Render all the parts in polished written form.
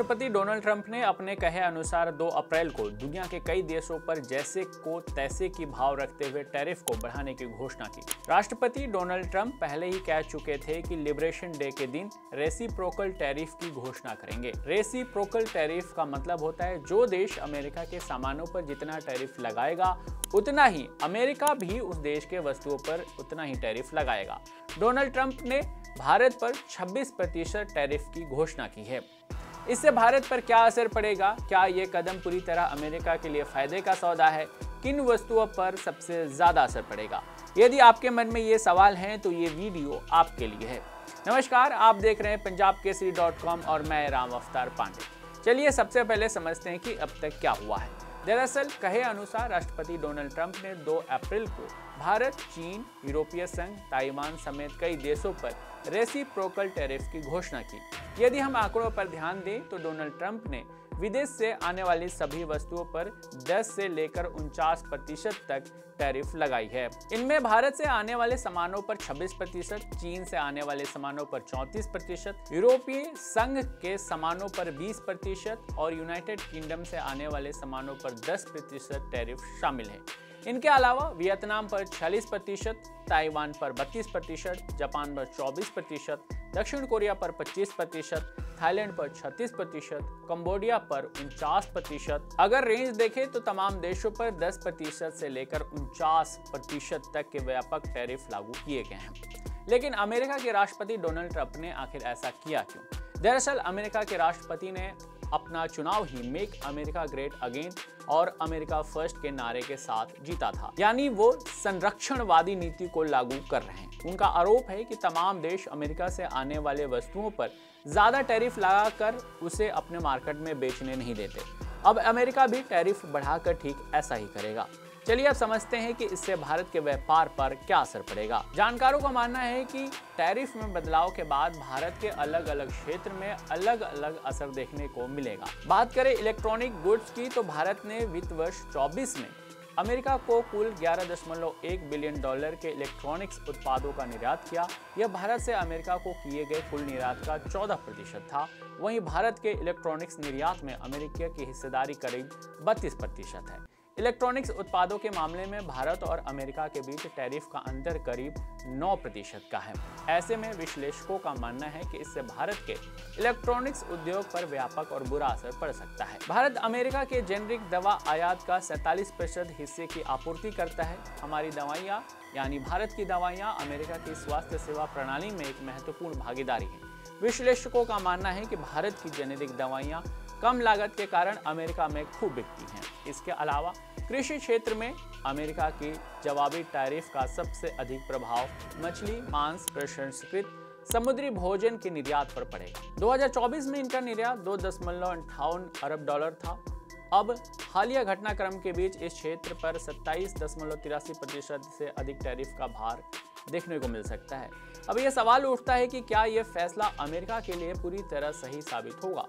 राष्ट्रपति Donald Trump ने अपने कहे अनुसार 2 अप्रैल को दुनिया के कई देशों पर जैसे को तैसे की भाव रखते हुए टैरिफ को बढ़ाने की घोषणा की। राष्ट्रपति डोनाल्ड ट्रंप पहले ही कह चुके थे कि लिबरेशन डे के दिन रेसिप्रोकल टैरिफ की घोषणा करेंगे। रेसिप्रोकल टैरिफ का मतलब होता है जो देश अमेरिका के सामानों पर जितना टैरिफ लगाएगा उतना ही अमेरिका भी उस देश के वस्तुओं पर उतना ही टैरिफ लगाएगा। डोनाल्ड ट्रंप ने भारत पर 26% टैरिफ की घोषणा की है। इससे भारत पर क्या असर पड़ेगा? क्या ये कदम पूरी तरह अमेरिका के लिए फायदे का सौदा है? किन वस्तुओं पर सबसे ज्यादा असर पड़ेगा? यदि आपके मन में ये सवाल हैं तो ये वीडियो आपके लिए है। नमस्कार, आप देख रहे हैं punjabkesari.com और मैं राम अवतार पांडे। चलिए सबसे पहले समझते हैं कि अब तक क्या हुआ है। दरअसल कहे अनुसार राष्ट्रपति डोनाल्ड ट्रंप ने 2 अप्रैल को भारत, चीन, यूरोपीय संघ, ताइवान समेत कई देशों पर रेसिप्रोकल टैरिफ की घोषणा की। यदि हम आंकड़ों पर ध्यान दें तो डोनाल्ड ट्रंप ने विदेश से आने वाली सभी वस्तुओं पर 10 से लेकर 49% तक टैरिफ लगाई है। इनमें भारत से आने वाले सामानों पर 26%, चीन से आने वाले सामानों पर 34%, यूरोपीय संघ के सामानों पर 20% और यूनाइटेड किंगडम से आने वाले सामानों पर 10% टैरिफ शामिल है। इनके अलावा वियतनाम पर 46%, ताइवान पर 32%, जापान पर 24%, दक्षिण कोरिया पर 25%, थाईलैंड पर 36%, कंबोडिया पर 49%। अगर रेंज देखें तो तमाम देशों पर 10% से लेकर 49% तक के व्यापक टैरिफ लागू किए गए हैं। लेकिन अमेरिका के राष्ट्रपति डोनाल्ड ट्रंप ने आखिर ऐसा किया क्यों? दरअसल अमेरिका के राष्ट्रपति ने अपना चुनाव ही मेक अमेरिका ग्रेट अगेन और अमेरिका फर्स्ट के नारे के साथ जीता था, यानी वो संरक्षणवादी नीति को लागू कर रहे हैं। उनका आरोप है कि तमाम देश अमेरिका से आने वाले वस्तुओं पर ज्यादा टैरिफ लगाकर उसे अपने मार्केट में बेचने नहीं देते। अब अमेरिका भी टैरिफ बढ़ाकर ठीक ऐसा ही करेगा। चलिए अब समझते हैं कि इससे भारत के व्यापार पर क्या असर पड़ेगा। जानकारों का मानना है कि टैरिफ में बदलाव के बाद भारत के अलग अलग क्षेत्र में अलग अलग असर देखने को मिलेगा। बात करें इलेक्ट्रॉनिक गुड्स की तो भारत ने वित्त वर्ष 24 में अमेरिका को कुल $11.1 बिलियन के इलेक्ट्रॉनिक्स उत्पादों का निर्यात किया। यह भारत से अमेरिका को किए गए कुल निर्यात का 14% था। वहीं भारत के इलेक्ट्रॉनिक्स निर्यात में अमेरिका की हिस्सेदारी करीब 32% है। इलेक्ट्रॉनिक्स उत्पादों के मामले में भारत और अमेरिका के बीच टैरिफ का अंतर करीब 9% का है। ऐसे में विश्लेषकों का मानना है कि इससे भारत के इलेक्ट्रॉनिक्स उद्योग पर व्यापक और बुरा असर पड़ सकता है। भारत अमेरिका के जेनरिक दवा आयात का 47% हिस्से की आपूर्ति करता है। हमारी दवाइयाँ यानी भारत की दवाइयाँ अमेरिका की स्वास्थ्य सेवा प्रणाली में एक महत्वपूर्ण भागीदारी है। विश्लेषकों का मानना है कि भारत की जेनेरिक दवाइयाँ कम लागत के कारण अमेरिका में खूब बिकती हैं। इसके अलावा कृषि क्षेत्र में अमेरिका की जवाबी टैरिफ का सबसे अधिक प्रभाव मछली, मांस, प्रसंस्कृत समुद्री भोजन के निर्यात पर पड़ेगा। 2024 में इनका निर्यात $2.58 अरब था। अब हालिया घटनाक्रम के बीच इस क्षेत्र पर 27.83% से अधिक टैरिफ का भार देखने को मिल सकता है। अब यह सवाल उठता है कि क्या यह फैसला अमेरिका के लिए पूरी तरह सही साबित होगा?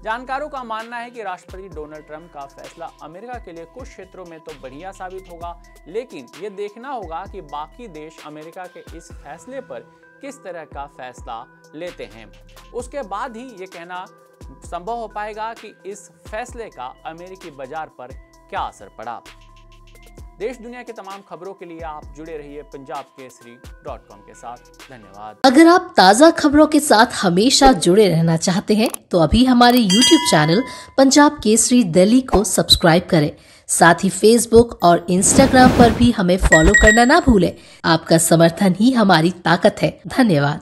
जानकारों का मानना है कि राष्ट्रपति डोनाल्ड ट्रंप का फैसला अमेरिका के लिए कुछ क्षेत्रों में तो बढ़िया साबित होगा, लेकिन ये देखना होगा कि बाकी देश अमेरिका के इस फैसले पर किस तरह का फैसला लेते हैं। उसके बाद ही ये कहना संभव हो पाएगा कि इस फैसले का अमेरिकी बाजार पर क्या असर पड़ा। देश दुनिया के तमाम खबरों के लिए आप जुड़े रहिए punjabkesari.com के साथ। धन्यवाद। अगर आप ताज़ा खबरों के साथ हमेशा जुड़े रहना चाहते हैं तो अभी हमारे YouTube चैनल पंजाब केसरी दिल्ली को सब्सक्राइब करें। साथ ही Facebook और Instagram पर भी हमें फॉलो करना ना भूलें। आपका समर्थन ही हमारी ताकत है। धन्यवाद।